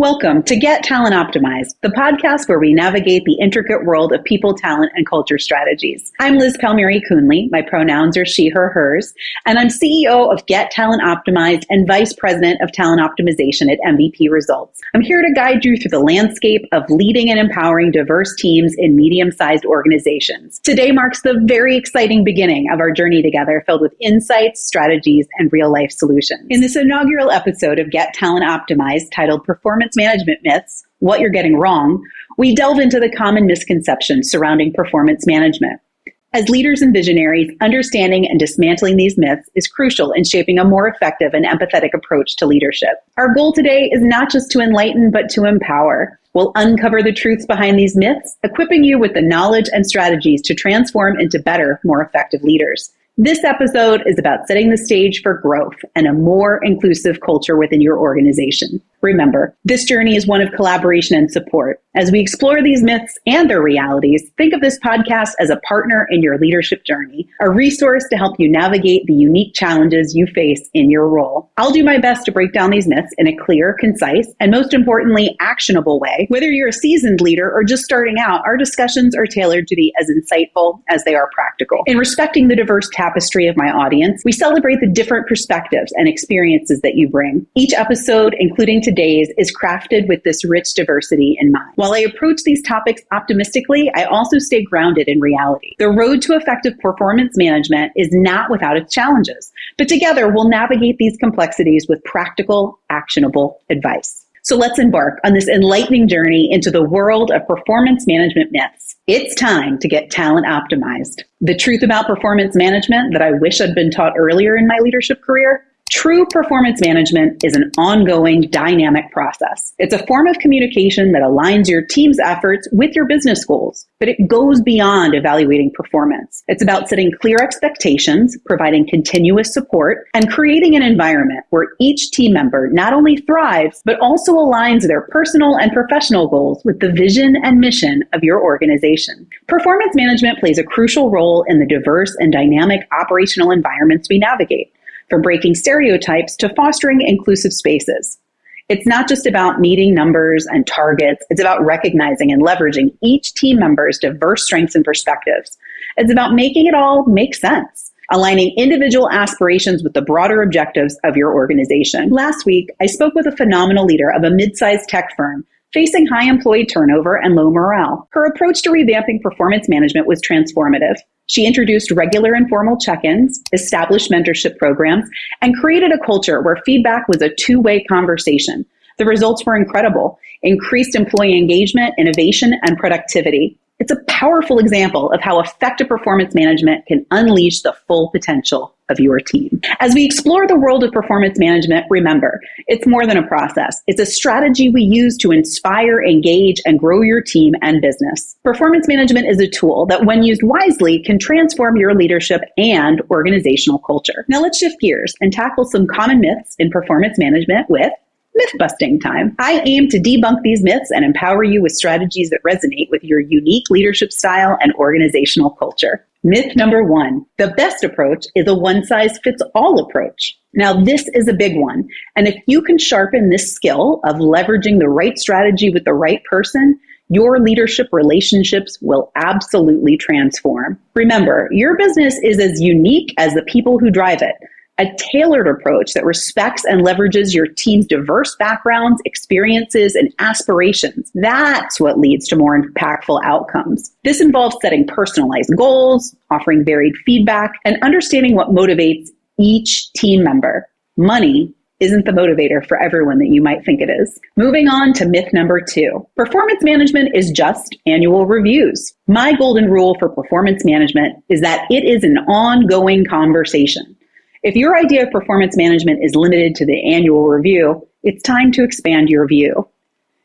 Welcome to Get Talent Optimized, the podcast where we navigate the intricate world of people, talent, and culture strategies. I'm Liz Palmieri-Coonley. My pronouns are she, her, hers, and I'm CEO of Get Talent Optimized and Vice President of Talent Optimization at MVP Results. I'm here to guide you through the landscape of leading and empowering diverse teams in medium-sized organizations. Today marks the very exciting beginning of our journey together, filled with insights, strategies, and real-life solutions. In this inaugural episode of Get Talent Optimized, titled Performance Management Myths, What You're Getting Wrong, we delve into the common misconceptions surrounding performance management. As leaders and visionaries, understanding and dismantling these myths is crucial in shaping a more effective and empathetic approach to leadership. Our goal today is not just to enlighten, but to empower. We'll uncover the truths behind these myths, equipping you with the knowledge and strategies to transform into better, more effective leaders. This episode is about setting the stage for growth and a more inclusive culture within your organization. Remember, this journey is one of collaboration and support. As we explore these myths and their realities, think of this podcast as a partner in your leadership journey, a resource to help you navigate the unique challenges you face in your role. I'll do my best to break down these myths in a clear, concise, and most importantly, actionable way. Whether you're a seasoned leader or just starting out, our discussions are tailored to be as insightful as they are practical. In respecting the diverse tapestry of my audience, we celebrate the different perspectives and experiences that you bring. Each episode, including today's, is crafted with this rich diversity in mind. While I approach these topics optimistically, I also stay grounded in reality. The road to effective performance management is not without its challenges, but together we'll navigate these complexities with practical, actionable advice. So let's embark on this enlightening journey into the world of performance management myths. It's time to get talent optimized. The truth about performance management that I wish I'd been taught earlier in my leadership career: true performance management is an ongoing, dynamic process. It's a form of communication that aligns your team's efforts with your business goals, but it goes beyond evaluating performance. It's about setting clear expectations, providing continuous support, and creating an environment where each team member not only thrives, but also aligns their personal and professional goals with the vision and mission of your organization. Performance management plays a crucial role in the diverse and dynamic operational environments we navigate, from breaking stereotypes to fostering inclusive spaces. It's not just about meeting numbers and targets. It's about recognizing and leveraging each team member's diverse strengths and perspectives. It's about making it all make sense, aligning individual aspirations with the broader objectives of your organization. Last week, I spoke with a phenomenal leader of a mid-sized tech firm facing high employee turnover and low morale. Her approach to revamping performance management was transformative. She introduced regular informal check-ins, established mentorship programs, and created a culture where feedback was a two-way conversation. The results were incredible: increased employee engagement, innovation, and productivity. It's a powerful example of how effective performance management can unleash the full potential of your team. As we explore the world of performance management, remember, it's more than a process. It's a strategy we use to inspire, engage, and grow your team and business. Performance management is a tool that, when used wisely, can transform your leadership and organizational culture. Now let's shift gears and tackle some common myths in performance management with myth-busting time. I aim to debunk these myths and empower you with strategies that resonate with your unique leadership style and organizational culture. Myth number 1, the best approach is a one-size-fits-all approach. Now, this is a big one, and if you can sharpen this skill of leveraging the right strategy with the right person, your leadership relationships will absolutely transform. Remember, your business is as unique as the people who drive it. A tailored approach that respects and leverages your team's diverse backgrounds, experiences, and aspirations. That's what leads to more impactful outcomes. This involves setting personalized goals, offering varied feedback, and understanding what motivates each team member. Money isn't the motivator for everyone that you might think it is. Moving on to myth number 2. Performance management is just annual reviews. My golden rule for performance management is that it is an ongoing conversation. If your idea of performance management is limited to the annual review, it's time to expand your view.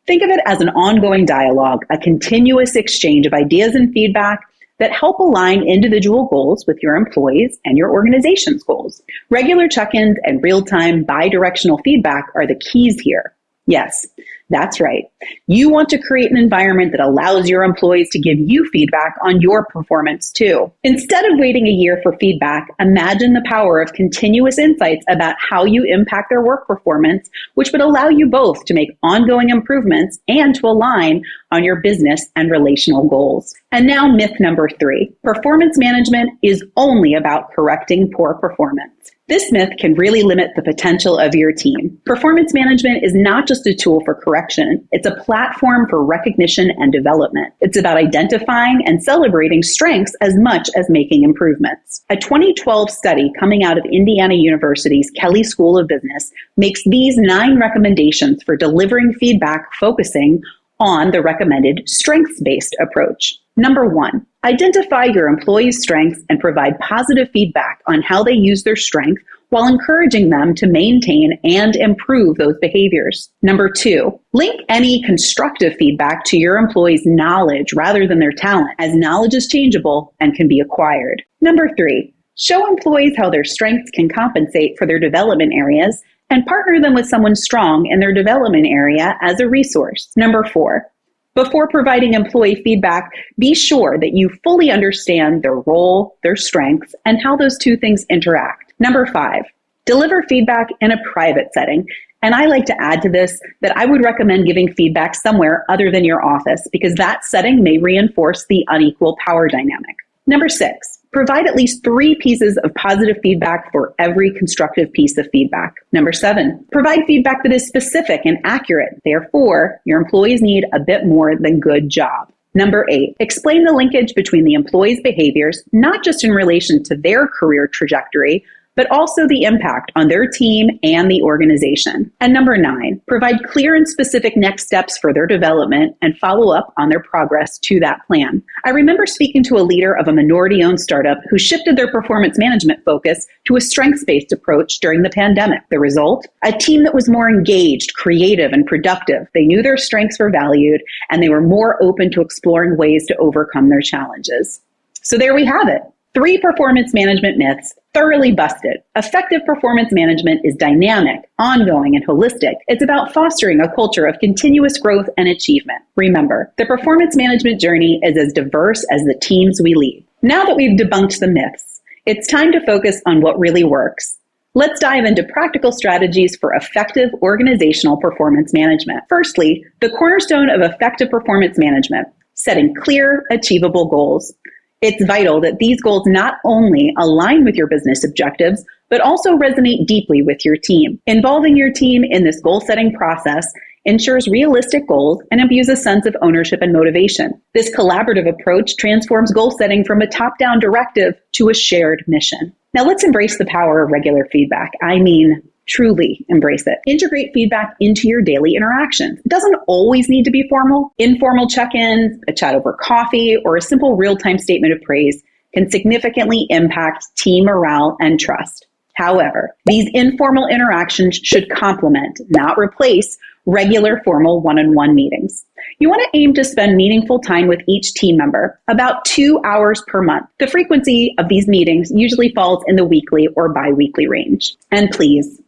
Think of it as an ongoing dialogue, a continuous exchange of ideas and feedback that help align individual goals with your employees and your organization's goals. Regular check-ins and real-time bi-directional feedback are the keys here. Yes, that's right. You want to create an environment that allows your employees to give you feedback on your performance too. Instead of waiting a year for feedback, imagine the power of continuous insights about how you impact their work performance, which would allow you both to make ongoing improvements and to align on your business and relational goals. And now myth number 3, performance management is only about correcting poor performance. This myth can really limit the potential of your team. Performance management is not just a tool for correction, it's a platform for recognition and development. It's about identifying and celebrating strengths as much as making improvements. A 2012 study coming out of Indiana University's Kelley School of Business makes these 9 recommendations for delivering feedback focusing on the recommended strengths-based approach. Number 1, identify your employees' strengths and provide positive feedback on how they use their strength while encouraging them to maintain and improve those behaviors. Number 2, link any constructive feedback to your employees' knowledge rather than their talent, as knowledge is changeable and can be acquired. Number 3, show employees how their strengths can compensate for their development areas and partner them with someone strong in their development area as a resource. Number 4, before providing employee feedback, be sure that you fully understand their role, their strengths, and how those two things interact. Number 5, deliver feedback in a private setting. And I like to add to this that I would recommend giving feedback somewhere other than your office because that setting may reinforce the unequal power dynamic. Number 6, provide at least 3 pieces of positive feedback for every constructive piece of feedback. Number 7, provide feedback that is specific and accurate. Therefore, your employees need a bit more than good job. Number 8, explain the linkage between the employees' behaviors, not just in relation to their career trajectory, but also the impact on their team and the organization. And number 9, provide clear and specific next steps for their development and follow up on their progress to that plan. I remember speaking to a leader of a minority-owned startup who shifted their performance management focus to a strengths-based approach during the pandemic. The result? A team that was more engaged, creative, and productive. They knew their strengths were valued, and they were more open to exploring ways to overcome their challenges. So there we have it. 3 performance management myths thoroughly busted. Effective performance management is dynamic, ongoing, and holistic. It's about fostering a culture of continuous growth and achievement. Remember, the performance management journey is as diverse as the teams we lead. Now that we've debunked the myths, it's time to focus on what really works. Let's dive into practical strategies for effective organizational performance management. Firstly, the cornerstone of effective performance management, setting clear, achievable goals. It's vital that these goals not only align with your business objectives, but also resonate deeply with your team. Involving your team in this goal-setting process ensures realistic goals and imbues a sense of ownership and motivation. This collaborative approach transforms goal setting from a top-down directive to a shared mission. Now let's embrace the power of regular feedback. I mean, truly embrace it. Integrate feedback into your daily interactions. It doesn't always need to be formal. Informal check-ins, a chat over coffee, or a simple real-time statement of praise can significantly impact team morale and trust. However, these informal interactions should complement, not replace, regular formal one-on-one meetings. You want to aim to spend meaningful time with each team member, about 2 hours per month. The frequency of these meetings usually falls in the weekly or bi-weekly range. And please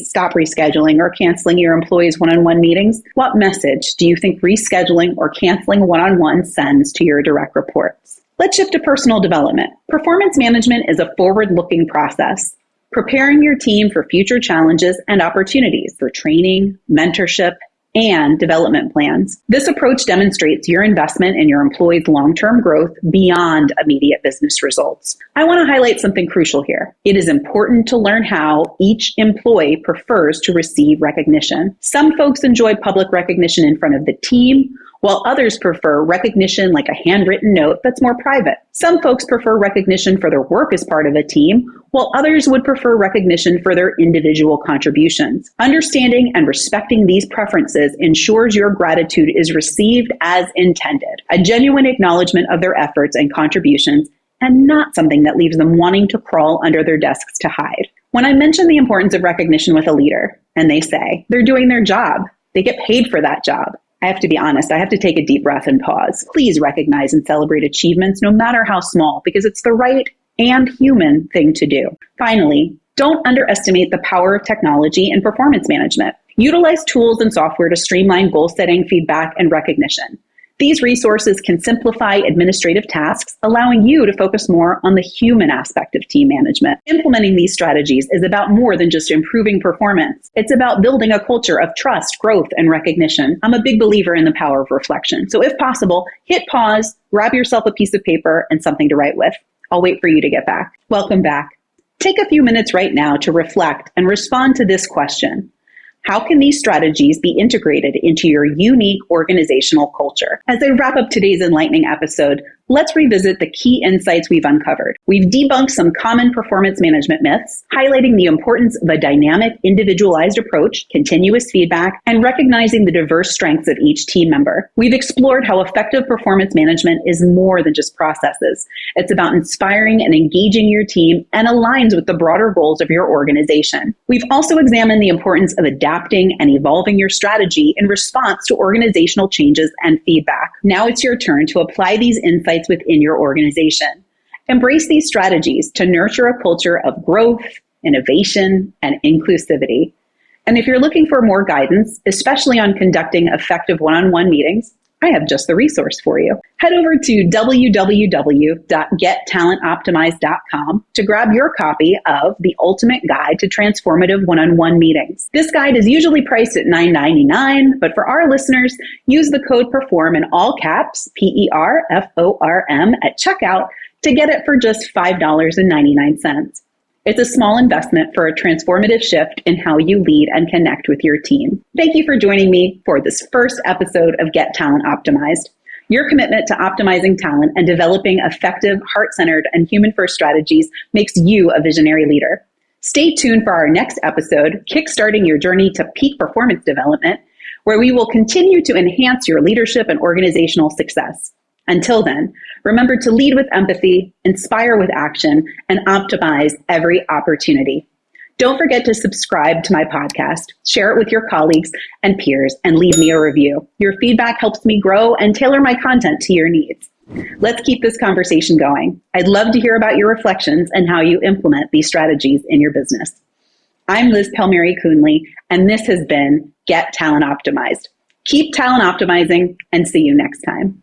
stop rescheduling or canceling your employees' one-on-one meetings. What message do you think rescheduling or canceling one-on-one sends to your direct reports? Let's shift to personal development. Performance management is a forward-looking process, preparing your team for future challenges and opportunities for training, mentorship, and development plans. This approach demonstrates your investment in your employees' long-term growth beyond immediate business results. I want to highlight something crucial here. It is important to learn how each employee prefers to receive recognition. Some folks enjoy public recognition in front of the team, while others prefer recognition like a handwritten note that's more private. Some folks prefer recognition for their work as part of a team, while others would prefer recognition for their individual contributions. Understanding and respecting these preferences ensures your gratitude is received as intended, a genuine acknowledgement of their efforts and contributions, and not something that leaves them wanting to crawl under their desks to hide. When I mention the importance of recognition with a leader, and they say they're doing their job, they get paid for that job, I have to be honest, I have to take a deep breath and pause. Please recognize and celebrate achievements, no matter how small, because it's the right and human thing to do. Finally, Don't underestimate the power of technology in performance management. Utilize tools and software to streamline goal setting, feedback, and recognition. These resources can simplify administrative tasks, allowing you to focus more on the human aspect of team management. Implementing these strategies is about more than just improving performance. It's about building a culture of trust, growth, and recognition. I'm a big believer in the power of reflection. So if possible, hit pause, grab yourself a piece of paper and something to write with. I'll wait for you to get back. Welcome back. Take a few minutes right now to reflect and respond to this question. How can these strategies be integrated into your unique organizational culture? As I wrap up today's enlightening episode, let's revisit the key insights we've uncovered. We've debunked some common performance management myths, highlighting the importance of a dynamic, individualized approach, continuous feedback, and recognizing the diverse strengths of each team member. We've explored how effective performance management is more than just processes. It's about inspiring and engaging your team and aligns with the broader goals of your organization. We've also examined the importance of adapting and evolving your strategy in response to organizational changes and feedback. Now it's your turn to apply these insights within your organization. Embrace these strategies to nurture a culture of growth, innovation, and inclusivity. And if you're looking for more guidance, especially on conducting effective one-on-one meetings, I have just the resource for you. Head over to www.gettalentoptimized.com to grab your copy of The Ultimate Guide to Transformative One-on-One Meetings. This guide is usually priced at $9.99, but for our listeners, use the code PERFORM in all caps, PERFORM, at checkout to get it for just $5.99. It's a small investment for a transformative shift in how you lead and connect with your team. Thank you for joining me for this first episode of Get Talent Optimized. Your commitment to optimizing talent and developing effective, heart-centered, and human-first strategies makes you a visionary leader. Stay tuned for our next episode, Kickstarting Your Journey to Peak Performance Development, where we will continue to enhance your leadership and organizational success. Until then, remember to lead with empathy, inspire with action, and optimize every opportunity. Don't forget to subscribe to my podcast, share it with your colleagues and peers, and leave me a review. Your feedback helps me grow and tailor my content to your needs. Let's keep this conversation going. I'd love to hear about your reflections and how you implement these strategies in your business. I'm Liz Palmieri-Coonley, and this has been Get Talent Optimized. Keep talent optimizing, and see you next time.